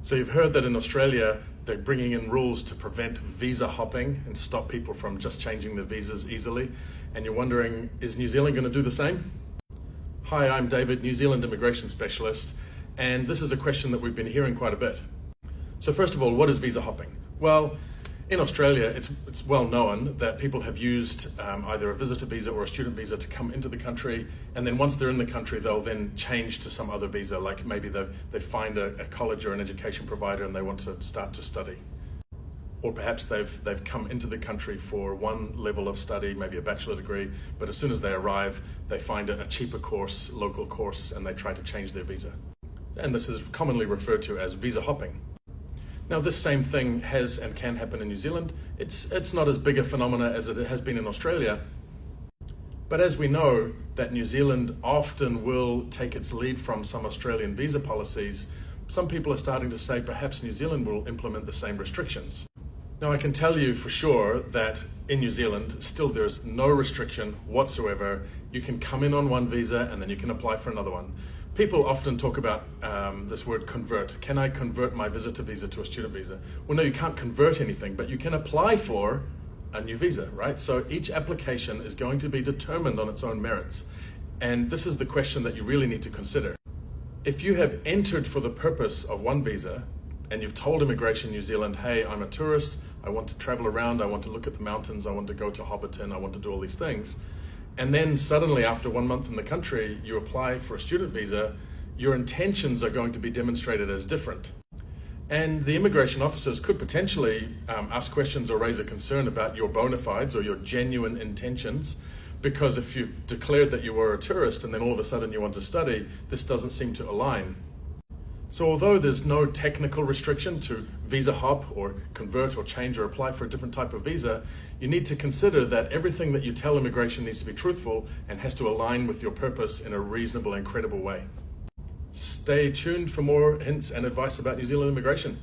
So you've heard that in Australia, they're bringing in rules to prevent visa hopping and stop people from just changing their visas easily. And you're wondering, is New Zealand going to do the same? Hi, I'm David, New Zealand immigration specialist, and this is a question that we've been hearing quite a bit. So first of all, what is visa hopping? Well, in Australia, it's well known that people have used either a visitor visa or a student visa to come into the country, and then once they're in the country, they'll then change to some other visa, like maybe they find a college or an education provider and they want to start to study. Or perhaps they've come into the country for one level of study, maybe a bachelor degree, but as soon as they arrive, they find a cheaper course, local course, and they try to change their visa. And this is commonly referred to as visa hopping. Now, this same thing has and can happen in New Zealand. It's not as big a phenomena as it has been in Australia. But as we know that New Zealand often will take its lead from some Australian visa policies, some people are starting to say perhaps New Zealand will implement the same restrictions. Now, I can tell you for sure that in New Zealand, still there's no restriction whatsoever. You can come in on one visa and then you can apply for another one. People often talk about this word convert. Can I convert my visitor visa to a student visa? Well, no, you can't convert anything, but you can apply for a new visa, right? So each application is going to be determined on its own merits. And this is the question that you really need to consider. If you have entered for the purpose of one visa, and you've told Immigration New Zealand, hey, I'm a tourist, I want to travel around, I want to look at the mountains, I want to go to Hobbiton, I want to do all these things, and then suddenly after 1 month in the country, you apply for a student visa, your intentions are going to be demonstrated as different. And the immigration officers could potentially ask questions or raise a concern about your bona fides or your genuine intentions, because if you've declared that you were a tourist and then all of a sudden you want to study, this doesn't seem to align. So although there's no technical restriction to visa hop or convert or change or apply for a different type of visa, you need to consider that everything that you tell immigration needs to be truthful and has to align with your purpose in a reasonable and credible way. Stay tuned for more hints and advice about New Zealand immigration.